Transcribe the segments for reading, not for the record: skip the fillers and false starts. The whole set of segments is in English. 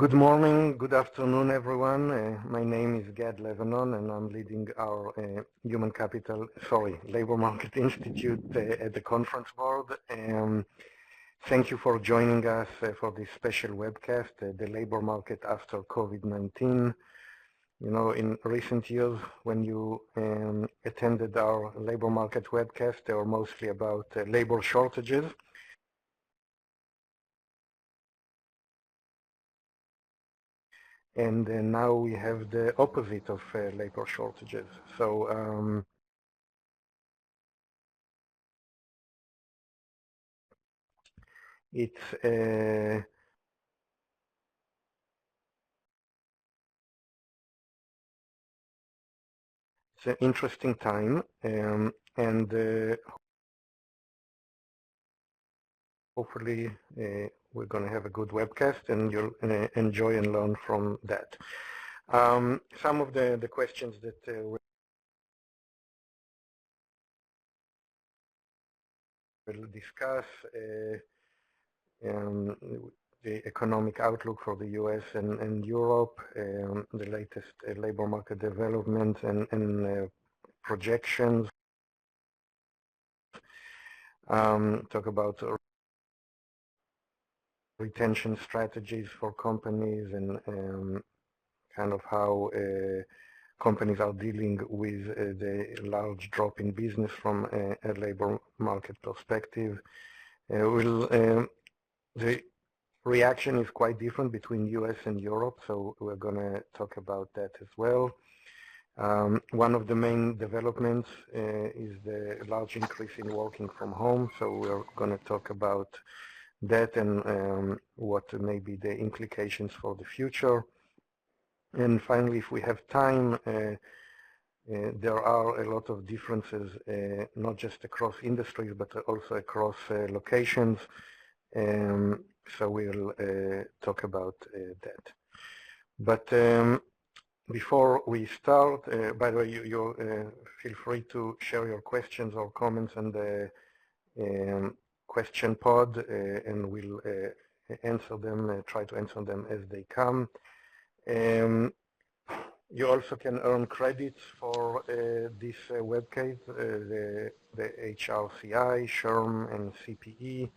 Good morning, good afternoon, everyone. My name is Gad Lebanon, and I'm leading our Labor Market Institute at the Conference Board. Thank you for joining us for this special webcast, the labor market after COVID-19. You know, in recent years, when you attended our labor market webcast, they were mostly about labor shortages. And now we have the opposite of labor shortages. So it's an interesting time, and hopefully we're going to have a good webcast and you'll enjoy and learn from that. Some of the questions that we'll discuss, the economic outlook for the US and Europe, the latest labor market development and projections, talk about retention strategies for companies and kind of how companies are dealing with the large drop in business from a labor market perspective. The reaction is quite different between US and Europe, so we're going to talk about that as well. One of the main developments is the large increase in working from home, so we're going to talk about that and what may be the implications for the future. And finally, if we have time, there are a lot of differences, not just across industries, but also across locations. So we'll talk about that. But before we start, by the way, you feel free to share your questions or comments in the question pod, and we'll answer them, try to answer them as they come. You also can earn credits for this webcast, the HRCI, SHRM, and CPE.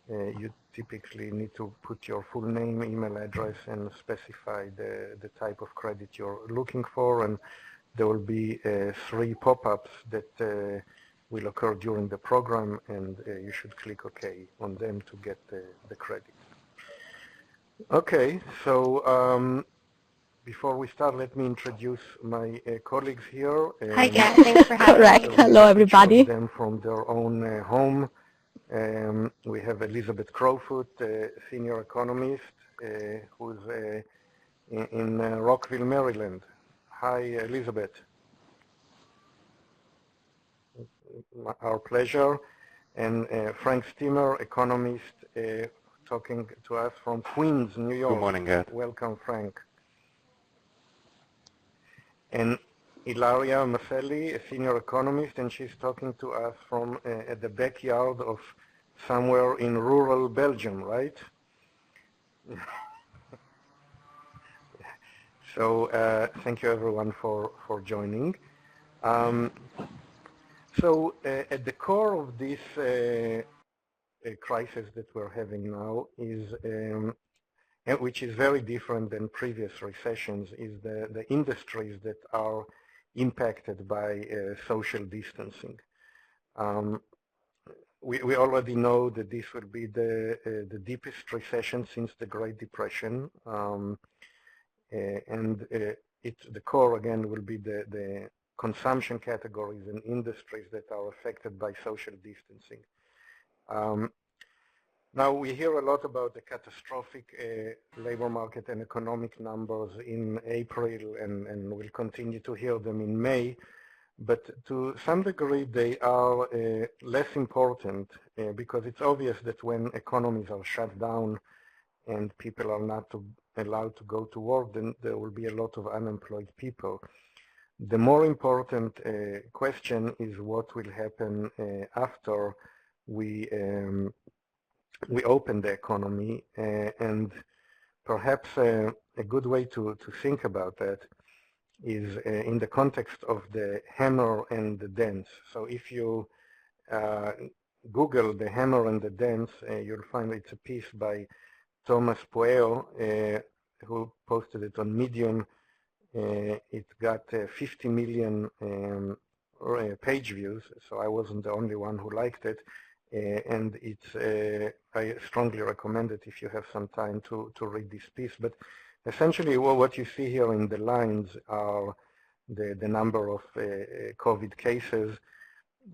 You typically need to put your full name, email address, and specify the type of credit you're looking for, and there will be 3 pop-ups that will occur during the program, and you should click OK on them to get the credit. Okay, so before we start, let me introduce my colleagues here. Hi, Gad. Thanks for having me. So hello, everybody. Them from their own home. We have Elizabeth Crowfoot, senior economist, who's in Rockville, Maryland. Hi, Elizabeth. Our pleasure. And Frank Stimmer, economist, talking to us from Queens, New York. Good morning, Gad. Welcome, Frank. And Ilaria Maselli, a senior economist, and she's talking to us from at the backyard of somewhere in rural Belgium, right? So thank you, everyone, for joining. So at the core of this crisis that we're having now is, which is very different than previous recessions, is the industries that are impacted by social distancing. We already know that this will be the deepest recession since the Great Depression, and the core again will be the consumption categories and industries that are affected by social distancing. Now we hear a lot about the catastrophic labor market and economic numbers in April, and we'll continue to hear them in May. But to some degree, they are less important because it's obvious that when economies are shut down and people are not allowed to go to work, then there will be a lot of unemployed people. The more important question is what will happen after we open the economy, and perhaps a good way to think about that is in the context of the hammer and the dents. So if you Google the hammer and the dents, you'll find it's a piece by Thomas Pueo, who posted it on Medium. It got 50 million page views, so I wasn't the only one who liked it. And it's I strongly recommend it if you have some time to read this piece. But essentially, what you see here in the lines are the number of COVID cases.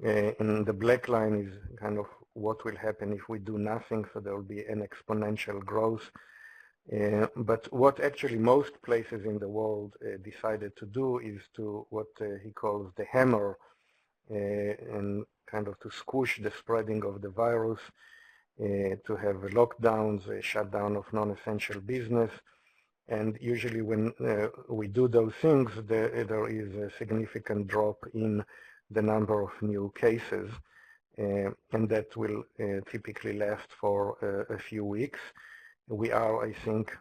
And the black line is kind of what will happen if we do nothing, so there will be an exponential growth. But what actually most places in the world decided to do is to what he calls the hammer, and kind of to squish the spreading of the virus, to have lockdowns, a shutdown of non-essential business. And usually when we do those things, there is a significant drop in the number of new cases, and that will typically last for a few weeks. We are, I think,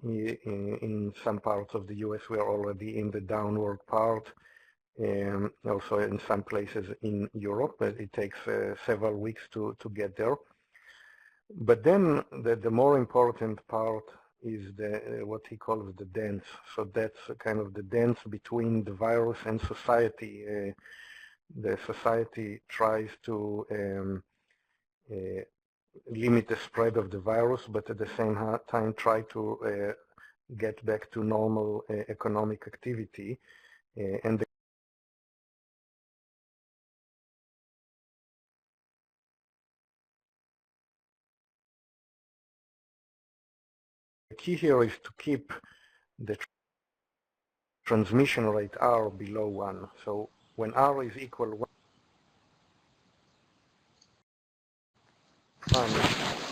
in some parts of the US, we are already in the downward part, also in some places in Europe, but it takes several weeks to get there. But then the more important part is what he calls the dance. So that's kind of the dance between the virus and society. The society tries to limit the spread of the virus, but at the same time try to get back to normal economic activity. And the key here is to keep the transmission rate R below 1. So when R is equal to 1,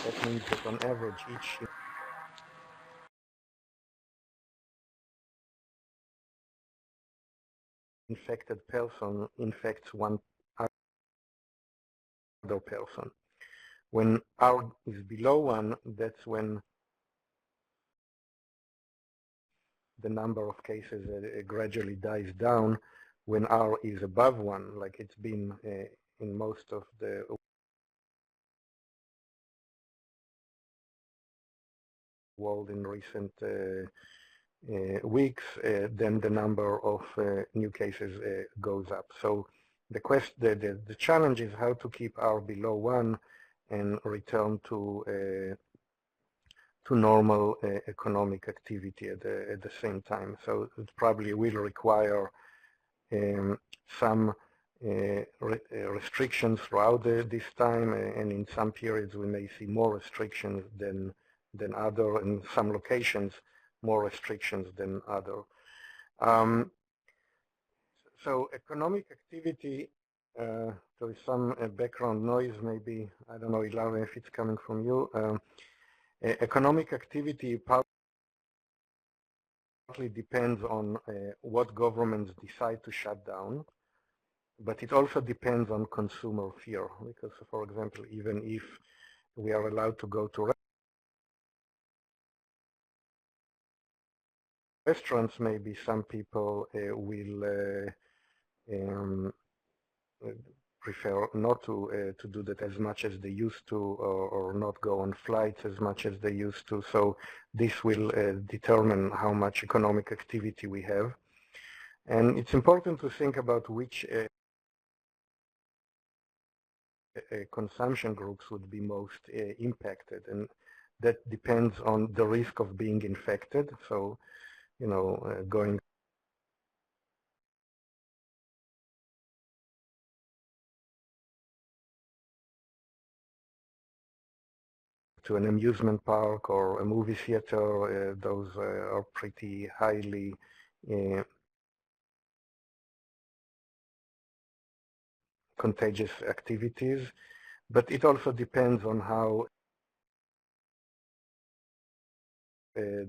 that means that on average each infected person infects one other person. When R is below 1, that's when the number of cases gradually dies down. When R is above 1, like it's been in most of the world in recent weeks, then the number of new cases goes up. So the challenge is how to keep R below 1 and return to normal economic activity at the same time. So it probably will require some restrictions throughout this time, and in some periods we may see more restrictions than other, in some locations more restrictions than other. So economic activity, there is some background noise, maybe, I don't know, Ilaria, if it's coming from you. Economic activity partly depends on what governments decide to shut down, but it also depends on consumer fear, because, for example, even if we are allowed to go to restaurants, maybe some people will prefer not to do that as much as they used to, or not go on flights as much as they used to. So this will determine how much economic activity we have. And it's important to think about which consumption groups would be most impacted, and that depends on the risk of being infected. So, you know, going to an amusement park or a movie theater, those are pretty highly contagious activities. But it also depends on how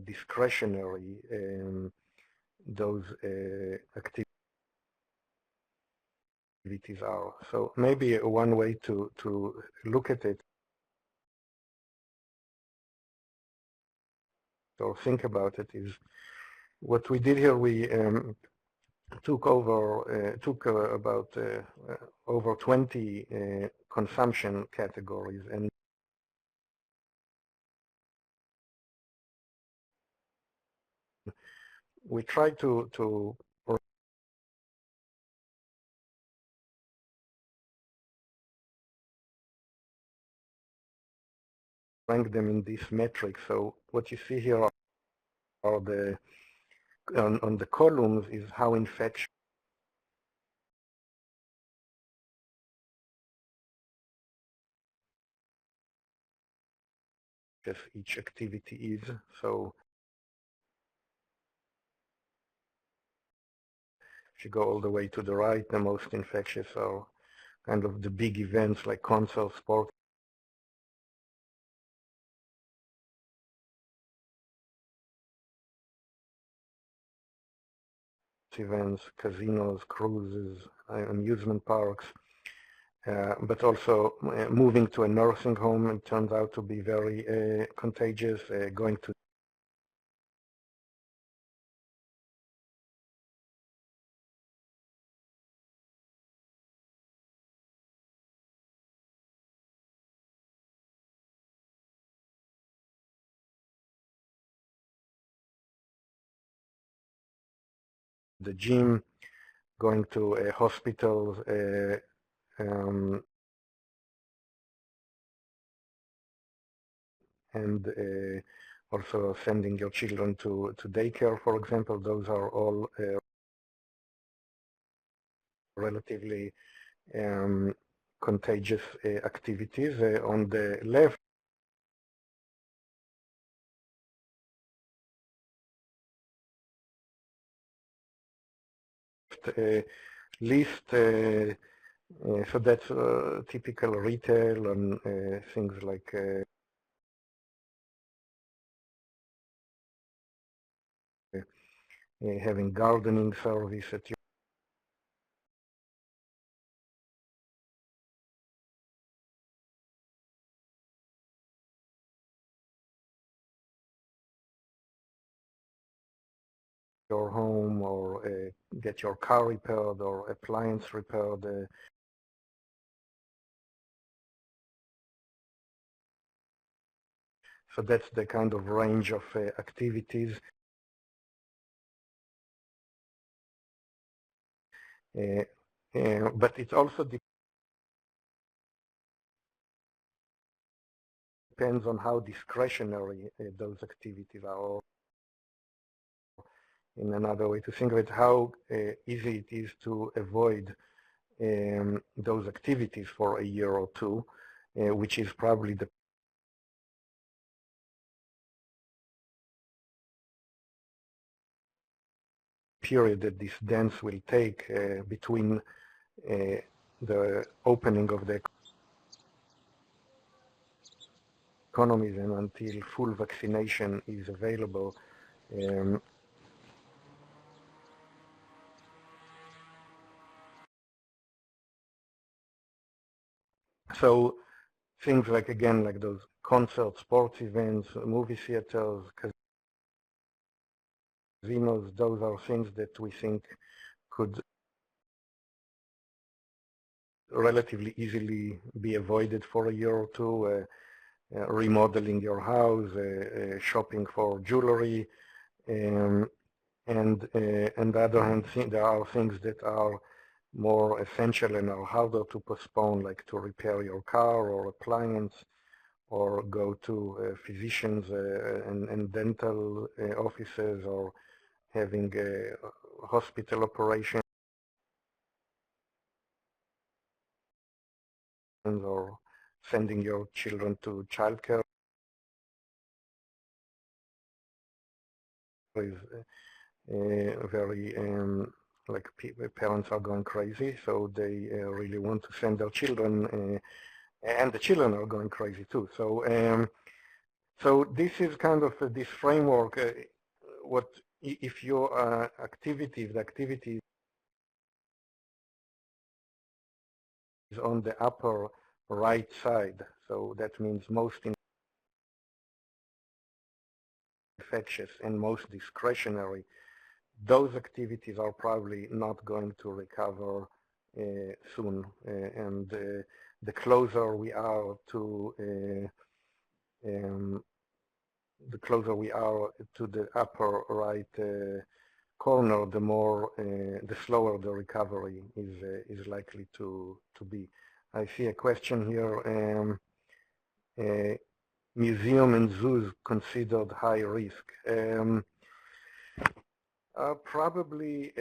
discretionary those activities are. So maybe one way to look at it or think about it is what we did here. We took about over 20 consumption categories, and we tried to rank them in this metric. So what you see here are the on the columns is how infectious each activity is. So if you go all the way to the right, the most infectious are kind of the big events like concerts, sports events, casinos, cruises, amusement parks, but also moving to a nursing home, it turns out to be very contagious. Going to the gym, going to hospitals, and also sending your children to daycare, for example. Those are all relatively contagious activities. On the left, list, so that's typical retail and things like having gardening service at your home, or get your car repaired or appliance repaired. So that's the kind of range of activities. But it also depends on how discretionary those activities are. Or in another way to think of it, how easy it is to avoid those activities for a year or two, which is probably the period that this dance will take between the opening of the economies and until full vaccination is available. So things like, again, like those concerts, sports events, movie theaters, casinos, those are things that we think could relatively easily be avoided for a year or two. Remodeling your house, shopping for jewelry, and on the other hand, there are things that are more essential and are harder to postpone, like to repair your car or appliance, or go to physicians and dental offices, or having a hospital operation, or sending your children to childcare is very like parents are going crazy, so they really want to send their children, and the children are going crazy too. So so this is kind of this framework. What if your activity, the activity is on the upper right side, so that means most infectious and most discretionary, those activities are probably not going to recover soon. And the closer we are to the upper right corner, the slower the recovery is likely to be. I see a question here. Museum and zoos considered high risk. Probably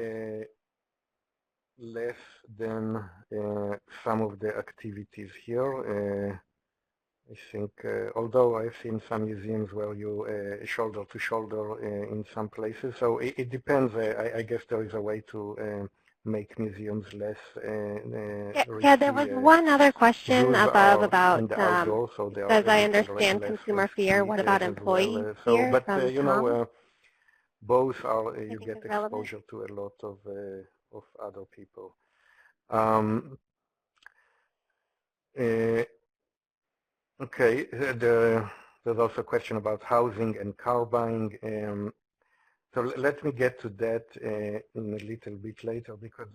less than some of the activities here. I think, although I've seen some museums where you shoulder to shoulder in some places, so it depends. I guess there is a way to make museums less risky. Yeah, there was one other question above about, outdoor, so as I understand, consumer fear. What about employee fear? But you know, both are you get exposure to a lot of other people. Okay, there's also a question about housing and car buying. So let me get to that in a little bit later, because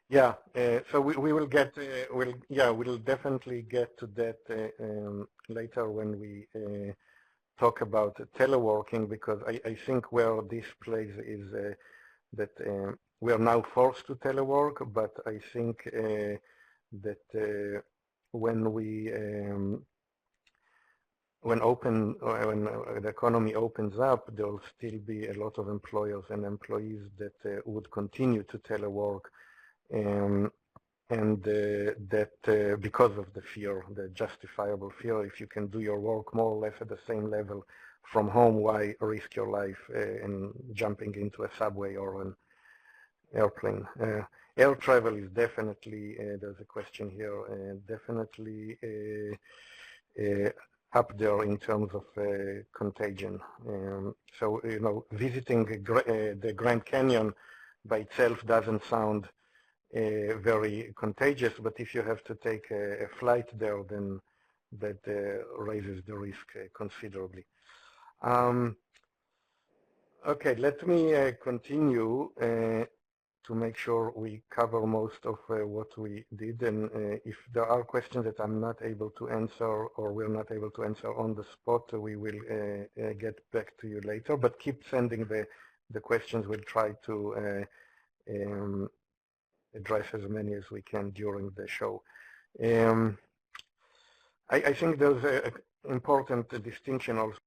yeah, so we will get we'll definitely get to that later when we talk about teleworking, because I think where this plays is that we are now forced to telework, but I think that when the economy opens up, there will still be a lot of employers and employees that would continue to telework, and that because of the fear, the justifiable fear, if you can do your work more or less at the same level from home, why risk your life in jumping into a subway or an airplane? Air travel is definitely, there's a question here, definitely up there in terms of contagion. So, you know, visiting the Grand Canyon by itself doesn't sound very contagious, but if you have to take a flight there, then that raises the risk considerably. Okay, let me continue to make sure we cover most of what we did, and if there are questions that I'm not able to answer or we're not able to answer on the spot, we will get back to you later, but keep sending the questions. We'll try to address as many as we can during the show. I think there's an important distinction also.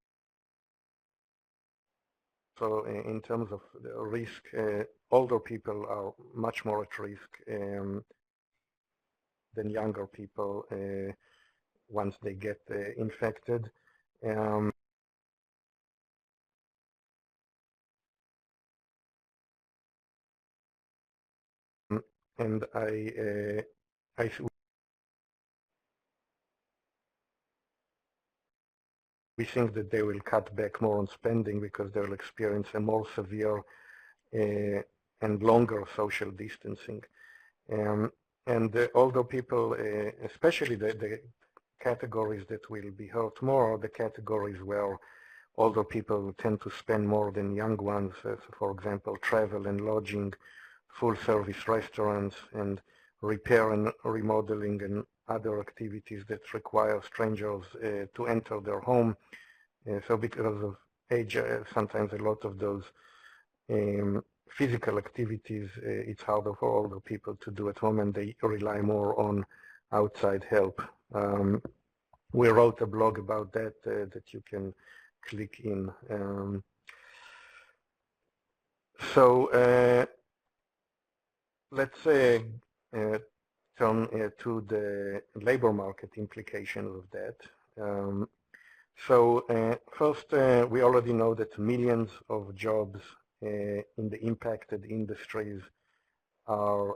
So in terms of the risk, older people are much more at risk than younger people once they get infected. And we think that they will cut back more on spending because they will experience a more severe and longer social distancing. And the older people, especially the categories that will be hurt more, are the categories where older people tend to spend more than young ones. So for example, travel and lodging, full-service restaurants, and repair and remodeling, and other activities that require strangers to enter their home. So because of age, sometimes a lot of those physical activities, it's harder for older people to do at home, and they rely more on outside help. We wrote a blog about that that you can click in. So let's turn to the labor market implications of that. So first, we already know that millions of jobs in the impacted industries are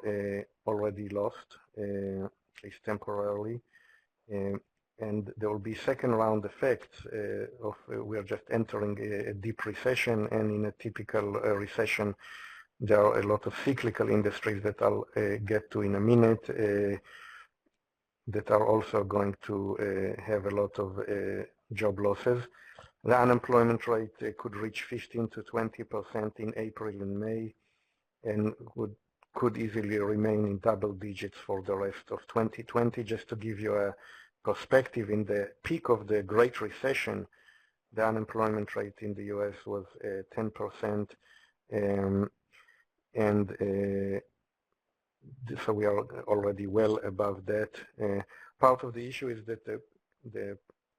already lost, at least temporarily. And there will be second round effects of we are just entering a deep recession, and in a typical recession there are a lot of cyclical industries that I'll get to in a minute. that are also going to have a lot of job losses. The unemployment rate could reach 15 to 20% in April and May, and could easily remain in double digits for the rest of 2020. Just to give you a perspective, in the peak of the Great Recession, the unemployment rate in the US was 10%, and so we are already well above that. Part of the issue is that the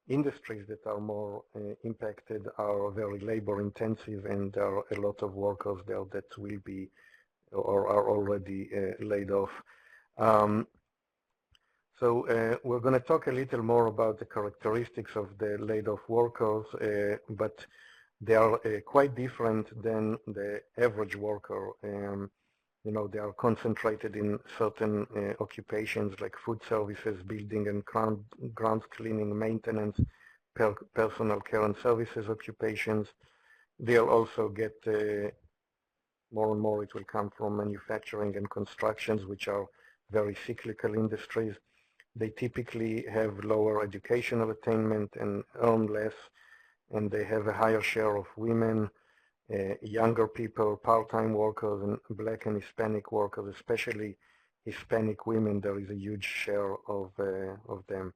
industries that are more impacted are very labor intensive, and there are a lot of workers there that will be or are already laid off. So we're going to talk a little more about the characteristics of the laid off workers, but they are quite different than the average worker. You know, they are concentrated in certain occupations like food services, building and grounds cleaning, maintenance, personal care and services occupations. They'll also get more and more, it will come from manufacturing and constructions, which are very cyclical industries. They typically have lower educational attainment and earn less, and they have a higher share of women, younger people, part-time workers, and Black and Hispanic workers, especially Hispanic women. There is a huge share of them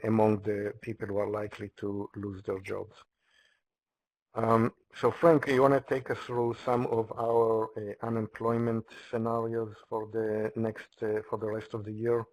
among the people who are likely to lose their jobs. So Frank, you want to take us through some of our unemployment scenarios for the for the rest of the year?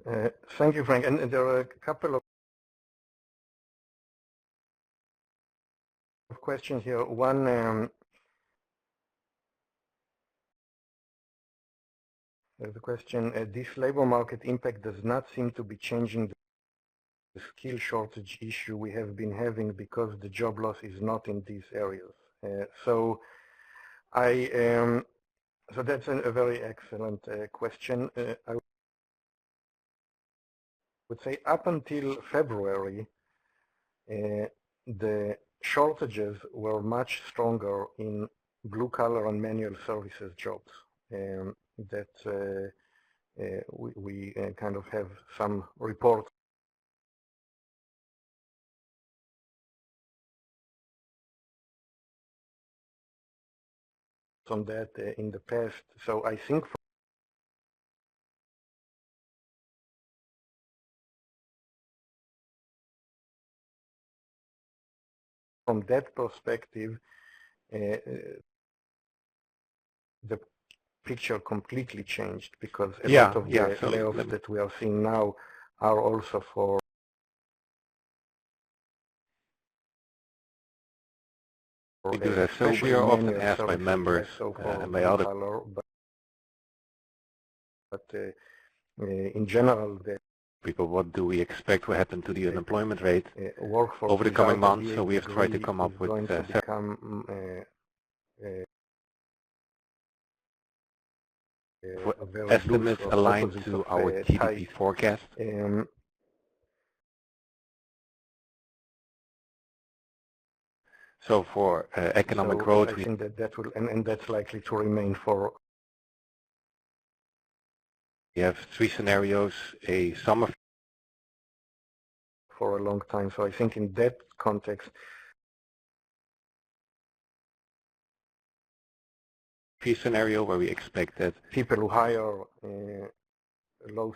Thank you, Frank. And there are a couple of questions here. One, there's a question, this labor market impact does not seem to be changing the skill shortage issue we have been having because the job loss is not in these areas. So that's a very excellent question. I would say up until February, the shortages were much stronger in blue-collar and manual services jobs. That we kind of have some reports on that in the past. So I think from that perspective, the picture completely changed because a lot of the layoffs that we are seeing now are also for So we are often asked by members and by other but in general, the people, what do we expect will happen to the unemployment rate over the coming months? So we have tried to come up with estimates aligned to our GDP forecast. So for economic growth, I think that will, and that's likely to remain for. We have three scenarios: a summer for a long time. So I think in that context, scenario where we expect that people who hire low.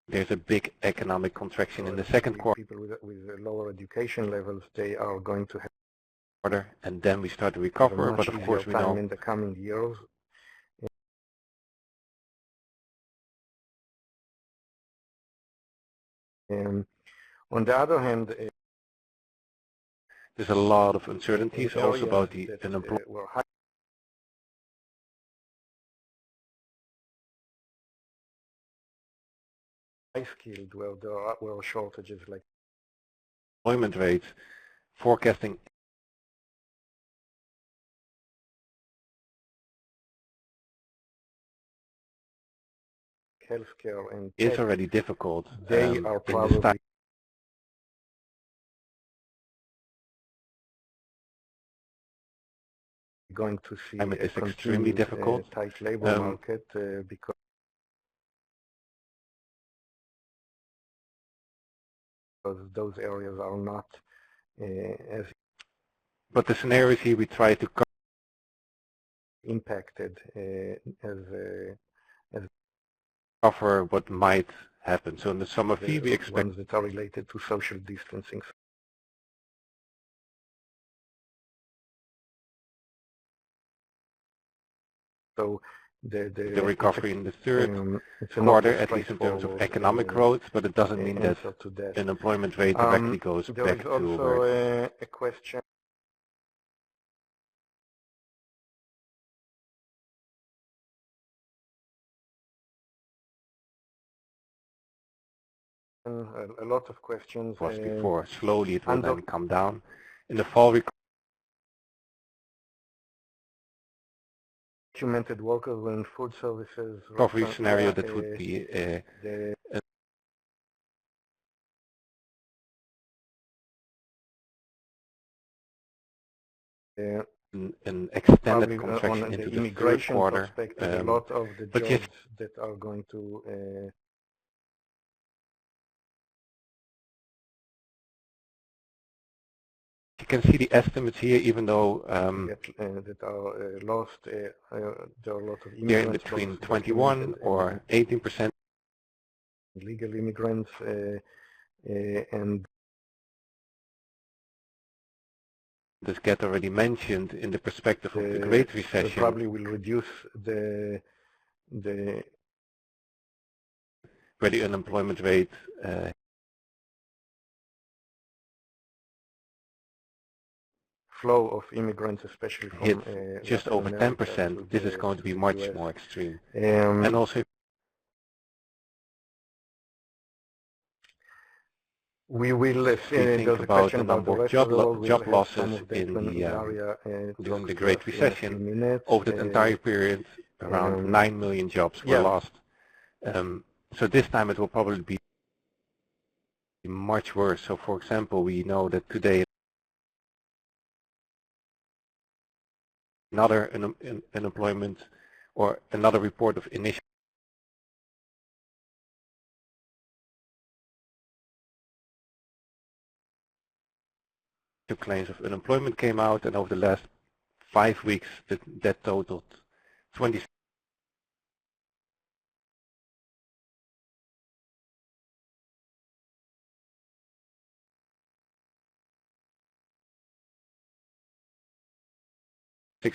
There's a big economic contraction in the second quarter. People with lower education levels, they are going to have and then we start to recover, but of course we know in the coming years. On the other hand, there's a lot of uncertainties also about the unemployment. High-skilled, where there were shortages like employment rates, forecasting healthcare and is already difficult. They are probably going to see a extremely difficult tight labor market because those areas are not as. But the scenarios here we try to impacted as cover what might happen. So in the summer fee we expect ones that are related to social distancing. So the recovery in the third quarter, at least in terms of economic growth, but it doesn't mean that unemployment rate directly goes back to where. There is also a question. A lot of questions. Was before. Slowly it will then come down. In the fall, documented workers in food services. Recovery scenario that would be an extended contraction into the third quarter. A lot of the jobs that are going to you can see the estimates here, even though that are lost, there are a lot of immigrants. They're in between 21 or 18%. Legal immigrants and this get already mentioned in the perspective of the Great Recession. Probably will reduce where the unemployment rate flow of immigrants, especially from just over 10%, this is going to be much more extreme. And also, we will think about the number of job losses in during the Great Recession. Over the entire period, around 9 million jobs were lost. So this time it will probably be much worse. So for example, we know that today another unemployment or another report of initial claims of unemployment came out, and over the last 5 weeks that totaled 26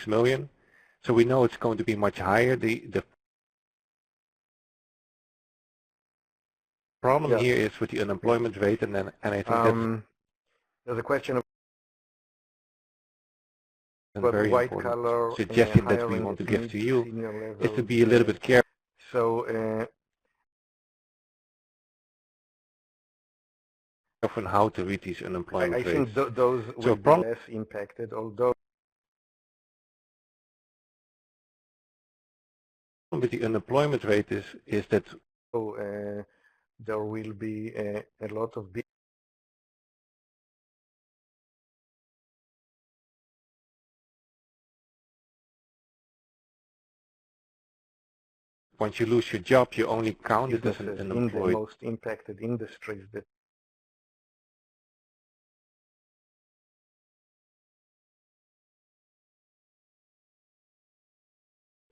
million. So we know it's going to be much higher. The problem here is with the unemployment rate, and I think that's there's a question of a very important suggestion that we want to give to you is to be a little bit careful. So on how to read these unemployment rates. I think those will be less impacted, although with the unemployment rate is that there will be a lot of big once you lose your job, you only count it as an unemployed. In the most impacted industries that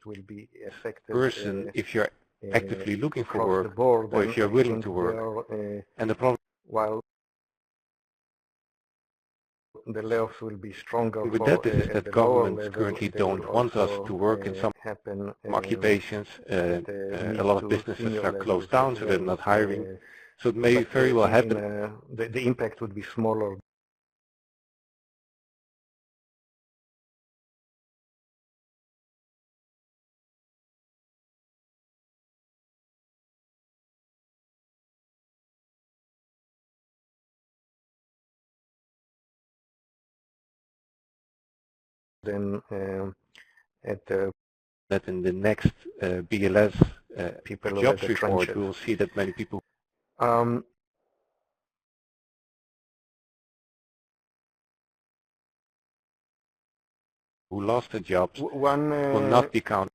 will be affected. Person, if you're actively looking for work, or if you're willing to work, and the problem while the layoffs will be stronger with that is that governments currently don't want us to work in some occupations. A lot of businesses are closed down, so they're not hiring. So it may very well happen. The impact would be smaller. Then at the that in the next BLS people jobs report, we will see that many people who lost their jobs will not be counted.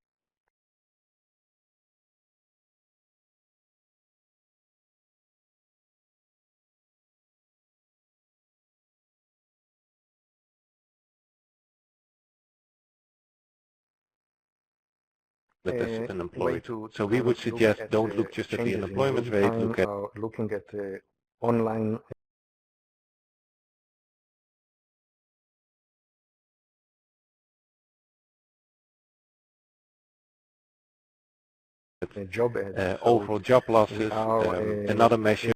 That is unemployed. So we would suggest don't look just at the unemployment rate, looking at the online job ads. Overall job losses, another measure.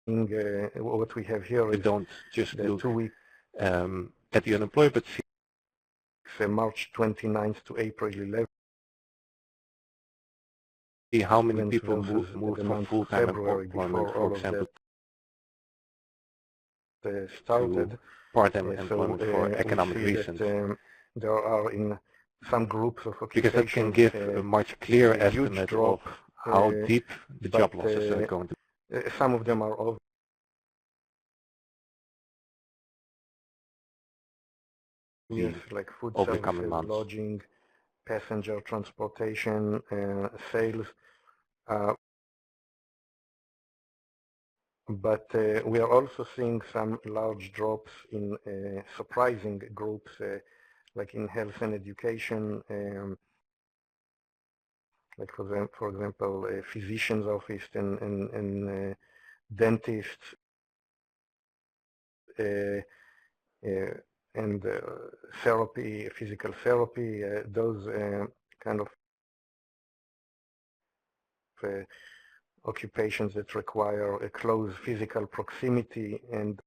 What we have here is don't just look at the unemployment, but March 29th to April 11th. See how many people moved from full-time employment, for example, started part-time employment for economic reasons. There are in some groups of occupations, because that can give a much clearer estimate of how deep the job losses are going to be. Some of them are over. Yes, like food services, lodging, passenger transportation, sales. But we are also seeing some large drops in surprising groups, like in health and education, like for example, physician's office and dentists. and therapy, physical therapy, those kind of occupations that require a close physical proximity and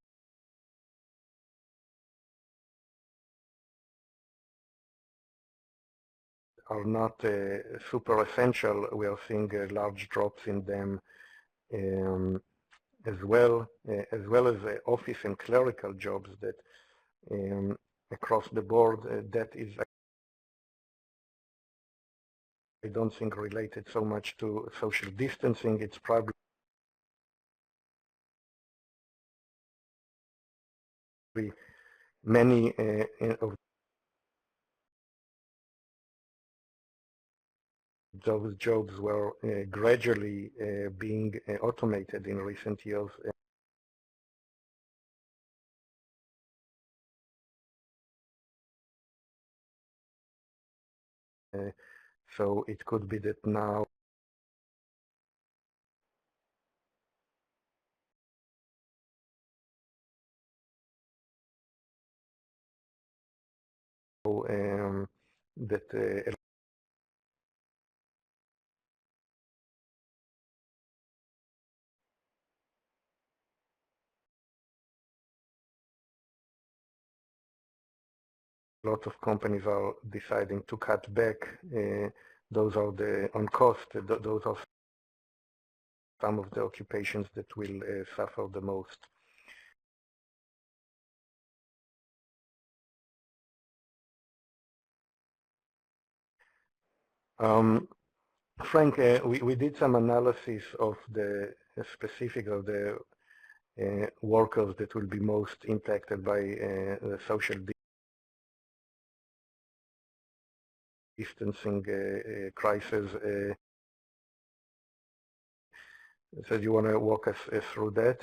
are not super essential. We are seeing large drops in them as well as office and clerical jobs that across the board, that is, I don't think, related so much to social distancing. It's probably many of those jobs were gradually being automated in recent years. So it could be that now that a lot of companies are deciding to cut back. Those are on cost. Those are some of the occupations that will suffer the most. Frank, we did some analysis of the specific of the workers that will be most impacted by the social distancing crisis. So you want to walk us through that?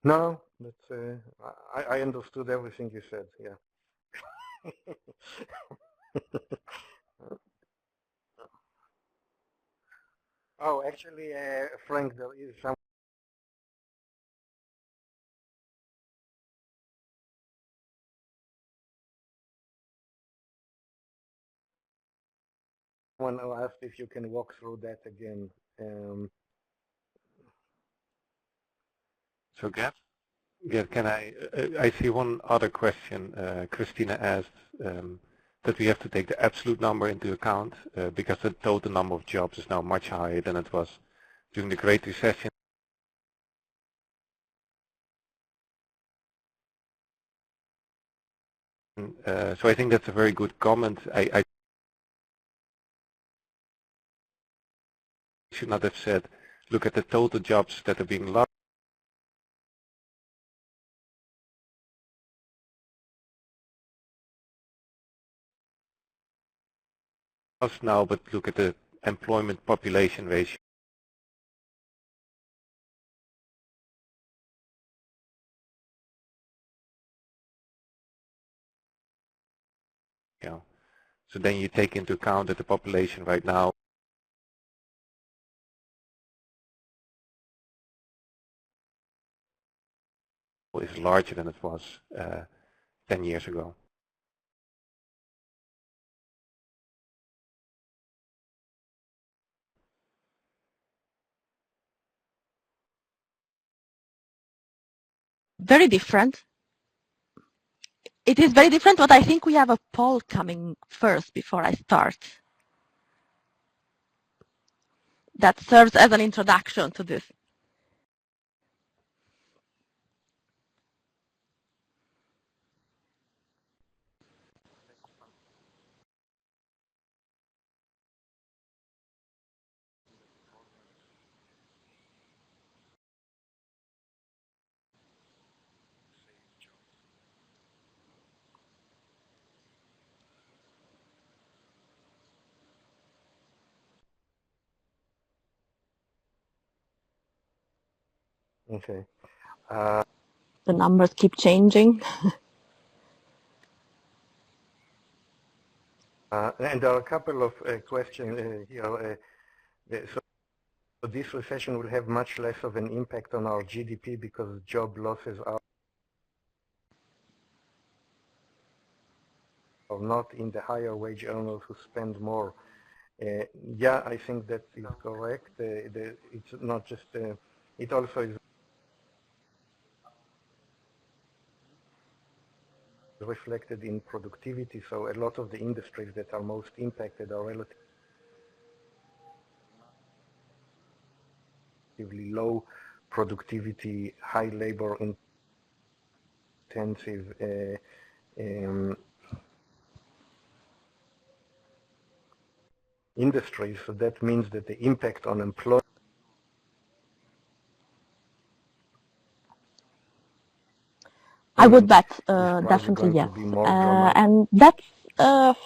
No, that's I understood everything you said. Yeah. Oh, actually, Frank, there is someone who asked if you can walk through that again. So, Gab? Yeah, can I see one other question. Christina asked that we have to take the absolute number into account because the total number of jobs is now much higher than it was during the Great Recession. So I think that's a very good comment. I should not have said, look at the total jobs that are being lost now, but look at the employment population ratio. So then you take into account that the population right now is larger than it was 10 years ago. Very different. It is very different, but I think we have a poll coming first before I start. That serves as an introduction to this. Okay. The numbers keep changing. And there are a couple of questions here. So this recession will have much less of an impact on our GDP because job losses are not in the higher wage earners who spend more. Yeah, I think that is correct. It's not just, it also is reflected in productivity. So a lot of the industries that are most impacted are relatively low productivity, high labor intensive industries. So that means that the impact on employment I would bet definitely yes. And that's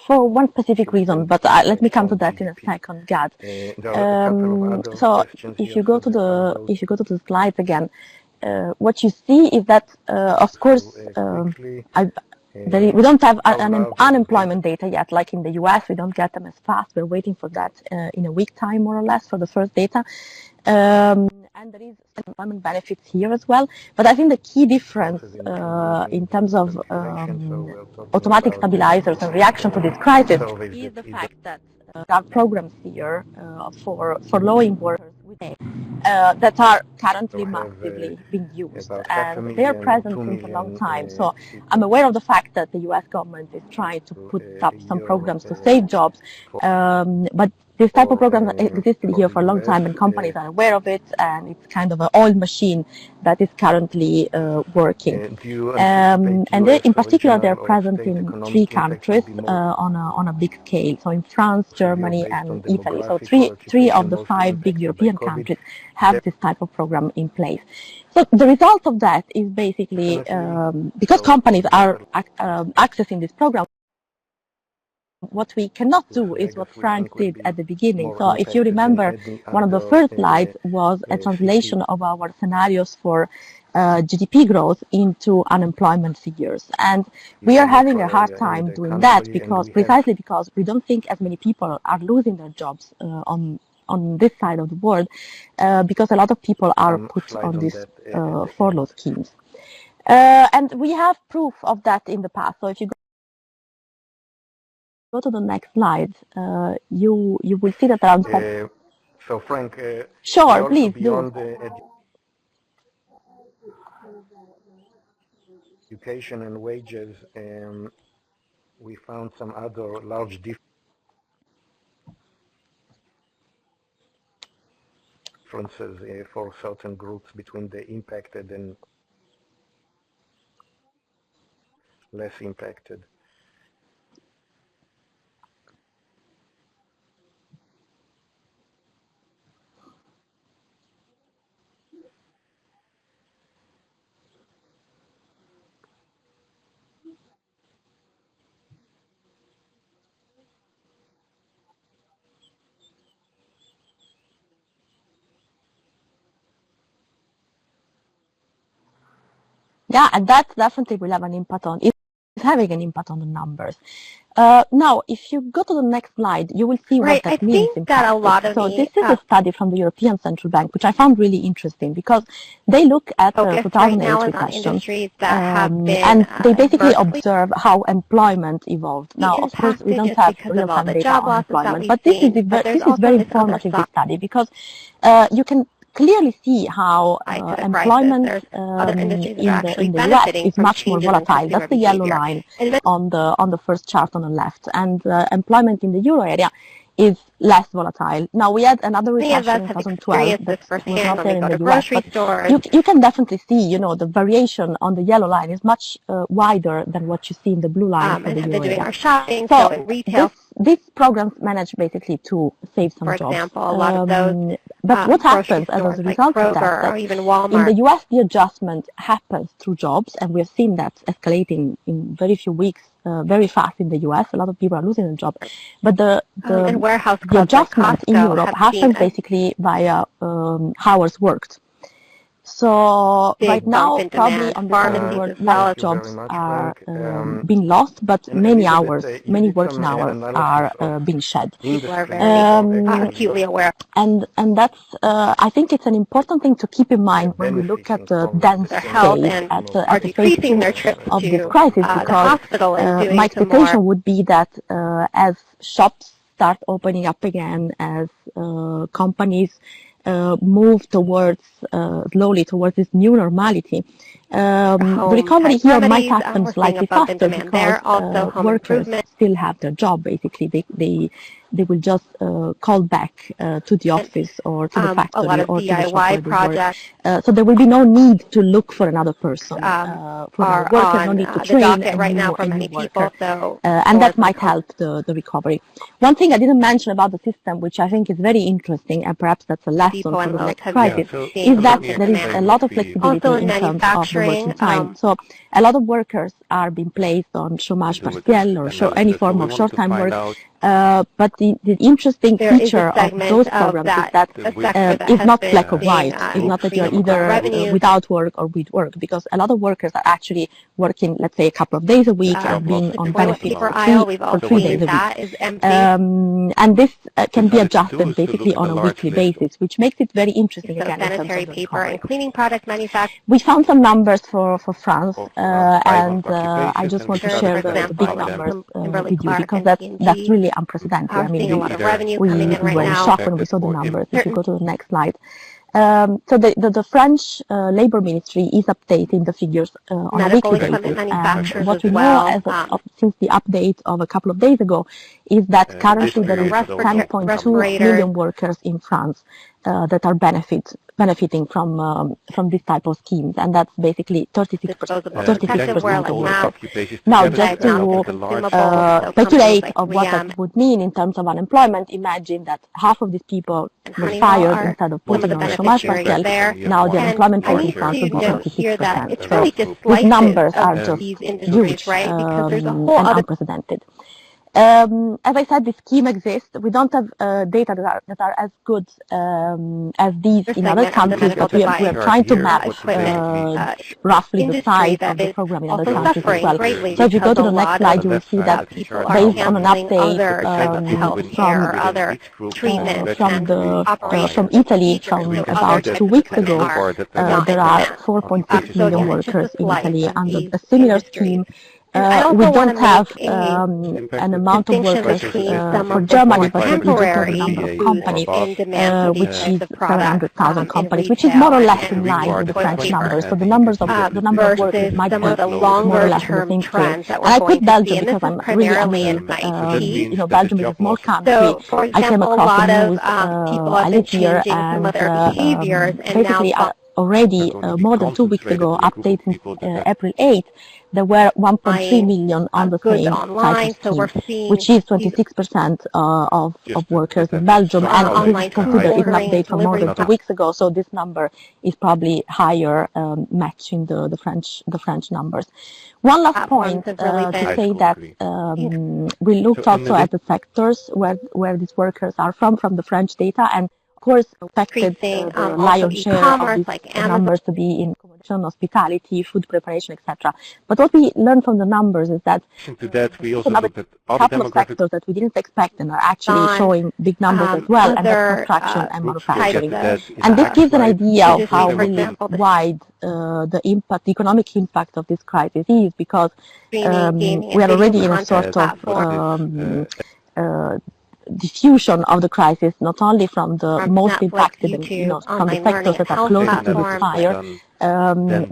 for one specific reason, but let me come to that in a second, Gad. So if you go to the slides again, what you see is that, of course, we don't have unemployment data yet, like in the US. We don't get them as fast. We're waiting for that in a week time, more or less, for the first data. And there is employment benefits here as well. But I think the key difference in terms of automatic stabilizers and reaction to this crisis is the fact that there are programs here for lowering workers that are currently massively being used, and they are present since a long time. So I'm aware of the fact that the US government is trying to put up some programs to save jobs, but this type of program existed here for a long time, and companies are aware of it, and it's kind of an old machine that is currently working. And they, in particular, they're present in 3 countries on a big scale. So in France, Germany, and Italy. So three of the 5 big European countries have this type of program in place. So the result of that is basically because companies are accessing this program, what we cannot do is what Frank did at the beginning. So if you remember, one of the first slides was a translation of our scenarios for GDP growth into unemployment figures. And we are having a hard time doing that precisely because we don't think as many people are losing their jobs on this side of the world because a lot of people are put on these furlough schemes. And we have proof of that in the past. So if you go to the next slide, you will see that around. So Frank, sure, please do. Education and wages, we found some other large differences for certain groups between the impacted and less impacted. Yeah, and that definitely will have an impact on, it's having an impact on the numbers. Now, if you go to the next slide, you will see what that means in practice. So this is a study from the European Central Bank, which I found really interesting because they look at the 2008 recession and they basically observe how employment evolved. Now, of course, we don't have real-time data on employment, but this is very informative, this study, because you can clearly see how employment in the US is much more volatile. That's the yellow line on the first chart on the left, and employment in the euro area is less volatile. Now, we had another recession in 2012 that was not there in the US, but you can definitely see, you know, the variation on the yellow line is much wider than what you see in the blue line for the euro area. So these programs manage basically to save some jobs. But what happens as a result of that, in the US, the adjustment happens through jobs, and we've seen that escalating in very few weeks, very fast in the US. A lot of people are losing their job. But the adjustment in Europe happens basically via hours worked. So right now, probably on the world, less jobs are being lost, but many hours, many working hours are being shed. People are very acutely aware. And that's, I think it's an important thing to keep in mind when we look at the dense scale at the face of this crisis, because my expectation would be that as shops start opening up again, as companies move towards slowly towards this new normality. The recovery here might happen slightly faster because workers still have their job. Basically, they will just call back to the office or to the factory or to the shop projects. So there will be no need to look for another person. For workers, no need to train a new worker. And that might help the recovery. One thing I didn't mention about the system, which I think is very interesting, and perhaps that's a lesson for the next crisis, is that there is a lot of flexibility in terms of the working time. So a lot of workers are being placed on chômage partiel or any form of short-time work. But the interesting feature of those programs is that it's not black or white. It's not that you're either without work or with work, because a lot of workers are actually working, let's say, a couple of days a week and being on benefit for 3 days a week. And this can be adjusted basically on a weekly basis, which makes it very interesting again in terms of paper and cleaning product manufacturing. We found some numbers for France, and I just want to share the big numbers with you, because that's really unprecedented. I mean, we were in shock when we saw the numbers. If you go to the next slide. So the French Labor Ministry is updating the figures on a weekly basis. And what we know since the update of a couple of days ago is that currently there is 10.2 million workers in France that are benefiting from this type of schemes, and that's basically 36% of the workers. Now, just to speculate of what that would mean in terms of unemployment, imagine that half of these people were fired instead of putting on chômage partiel. Now the unemployment rate in France would be 26%. So these numbers are just huge and unprecedented. As I said, this scheme exists. We don't have data that are as good as these in other countries, but we are trying to map roughly the size of the program in other countries as well. So if you go to the next slide, you will see that based on an update from Italy from about 2 weeks ago, there are 4.6 million workers in Italy under a similar scheme. We don't have an amount of workers for Germany, but we do have a number of companies, which is 700,000 companies, which is more or less in line with the French numbers. So the number of workers might be more or less in the same scale. And I put Belgium because I'm really you know, Belgium is a small country. I came across the news. I live here, and basically already more than 2 weeks ago, updating April 8th, there were 1.3 million on the same type of scheme, which is 26% of workers in Belgium. And this is considered an update from more than 2 weeks ago, so this number is probably higher, matching the French numbers. One last point to say that we looked also at the sectors where these workers are from the French data, and of course affected the lion's share of these numbers to be in construction, hospitality, food preparation, etc. But what we learned from the numbers is that to that, we also looked at other couple of sectors that we didn't expect and are actually showing big numbers as well, and that's construction and manufacturing. And this gives an idea of how really wide the economic impact of this crisis is, because we are already in a sort of diffusion of the crisis, not only from the most impacted, from the sectors that are closest to the fire,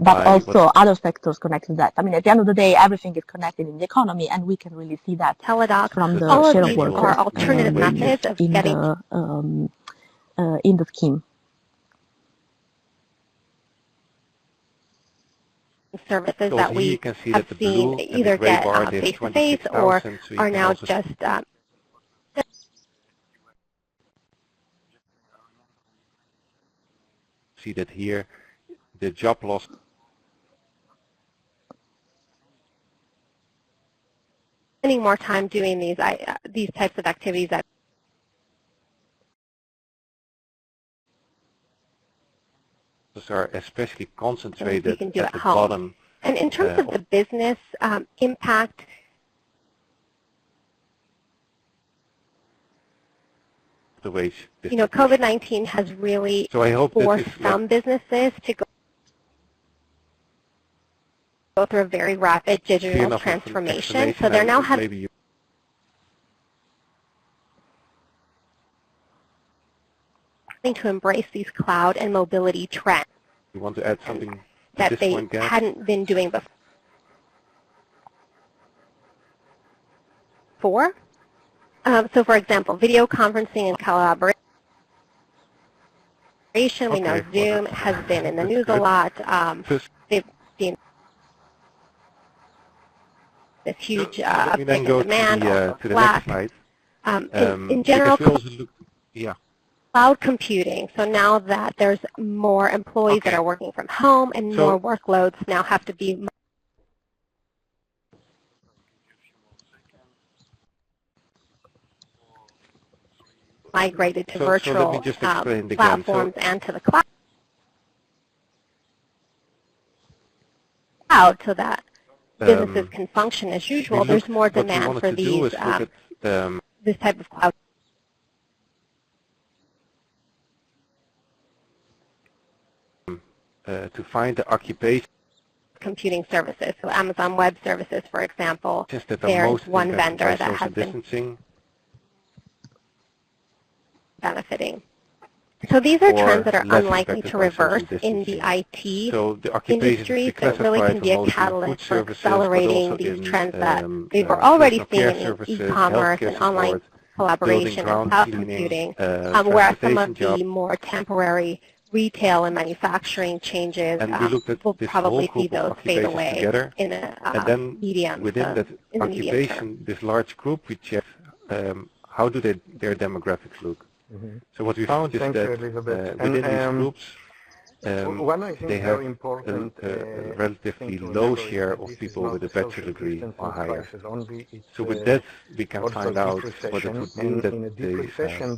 but also other sectors connected to that. I mean, at the end of the day, everything is connected in the economy, and we can really see that from the share of workers are alternative methods of in the scheme. Services that we have seen either get face-to-face or are now just see that here, the job loss. Spending more time doing these types of activities that are especially concentrated can do at at the home. bottom. And in terms of the business impact, the wage COVID-19 has really forced some businesses to go through a very rapid digital transformation. So they're now having to embrace these cloud and mobility trends. You want to add something that they hadn't been doing before. So, for example, video conferencing and collaboration. We know Zoom has been in the news a lot. They've seen this huge uptick in demand. To the next slide. In general, cloud computing. So now that there's more employees that are working from home and more workloads now have to be migrated to virtual platforms and to the cloud, so that businesses can function as usual. There's more demand for these this type of cloud. To find the occupation computing services. So Amazon Web Services, for example, there's one vendor that has been benefiting. So these are trends that are unlikely to reverse in the IT industry, that really can be a catalyst for accelerating these trends that we were already seeing in e-commerce and online collaboration and cloud computing, whereas some of the more temporary retail and manufacturing changes, we'll probably see those fade away in a medium. Within that occupation, this large group we checked, how do their demographics look? So what we found is that within these groups, they have a relatively low share of people with a bachelor degree or higher. So with that, we can find out what it would mean that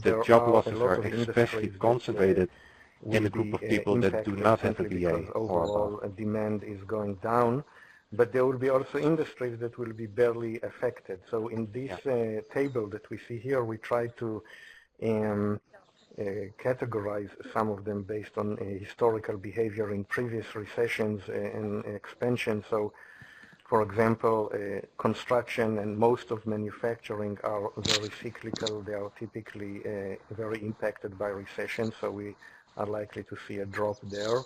the job losses are especially concentrated in a group of people that do not have a BA or above. Demand is going down, but there will be also industries that will be barely affected. So in this table that we see here, we try to categorize some of them based on historical behavior in previous recessions and expansion. So, for example, construction and most of manufacturing are very cyclical. They are typically very impacted by recession, so we are likely to see a drop there.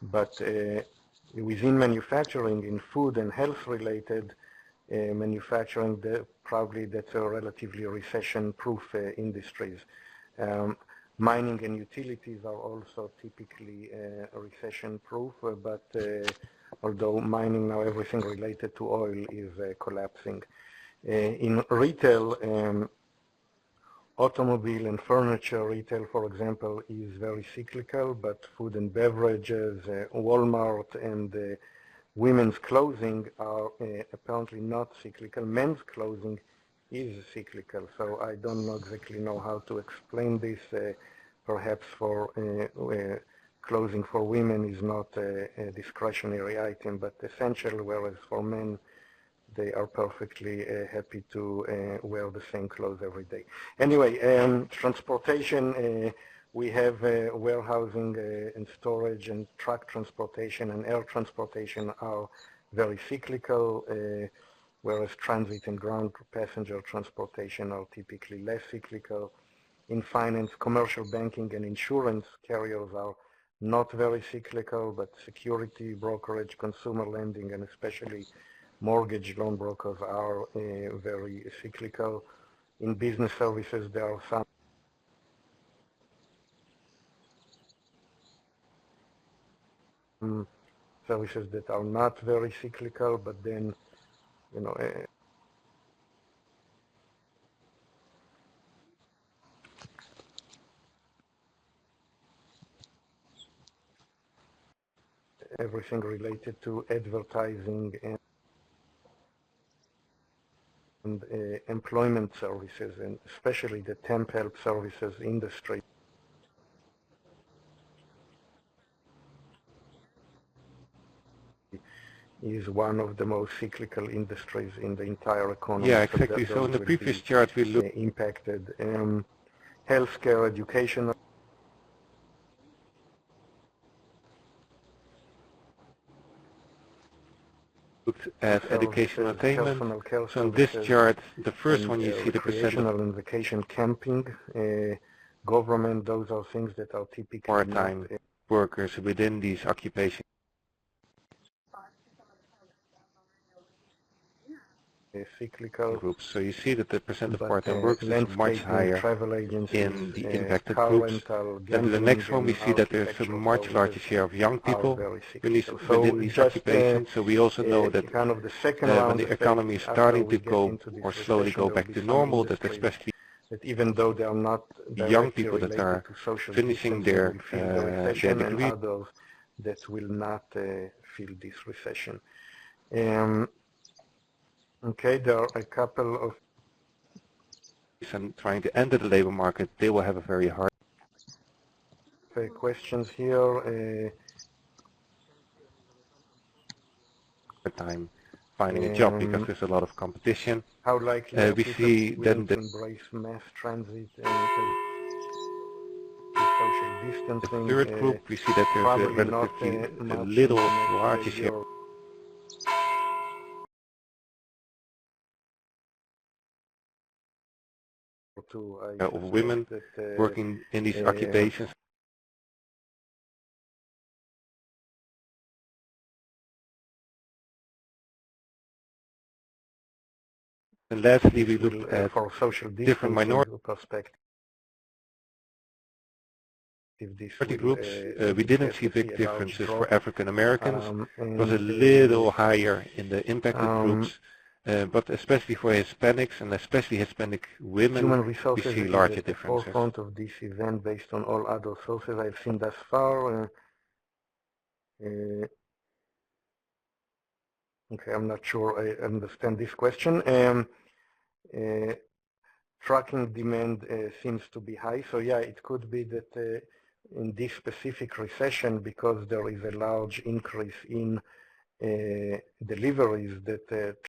But within manufacturing, in food and health-related manufacturing, probably that's a relatively recession-proof industries. Mining and utilities are also typically recession-proof, but although mining now, everything related to oil is collapsing. In retail, automobile and furniture retail, for example, is very cyclical, but food and beverages, Walmart and women's clothing are apparently not cyclical. Men's clothing is cyclical, so I don't exactly know how to explain this. Perhaps for clothing for women is not a discretionary item, but essential, whereas for men, they are perfectly happy to wear the same clothes every day. Anyway, transportation, we have warehousing and storage, and truck transportation and air transportation are very cyclical, whereas transit and ground passenger transportation are typically less cyclical. In finance, commercial banking and insurance carriers are not very cyclical, but security, brokerage, consumer lending, and especially mortgage loan brokers are very cyclical. In business services, there are some services that are not very cyclical, but then, you know, everything related to advertising and employment services, and especially the temp help services industry is one of the most cyclical industries in the entire economy. Yeah, exactly. So in the previous chart we looked impacted healthcare, education. Looked at educational attainment. So in this chart, the first one you see the percentage and vacation, camping, government. Those are things that are typically part-time workers within these occupations. Cyclical groups. So you see that the percent of part-time workers is much higher in the impacted groups. Then the next one we see that there's a much larger share of young people within these occupations. So we also know that when the economy is starting to go or slowly go back to normal, that especially even though they are not young people that are finishing their degree, others that will not feel this recession. Okay, there are a couple of and trying to enter the labor market, they will have a very hard questions here. Time finding a job because there's a lot of competition. How likely we see then to embrace mass transit and social distancing. The third group, we see that there's a relatively little larger share of women working in these occupations. And lastly, we looked at for social different minority perspective. Groups. We didn't see big differences for African Americans. It was a little higher in the impacted groups. But especially for Hispanics and especially Hispanic women, we see larger differences. Forefront of this event based on all other sources I've seen thus far. Okay, I'm not sure I understand this question. Trucking demand seems to be high, so yeah, it could be that in this specific recession, because there is a large increase in deliveries, that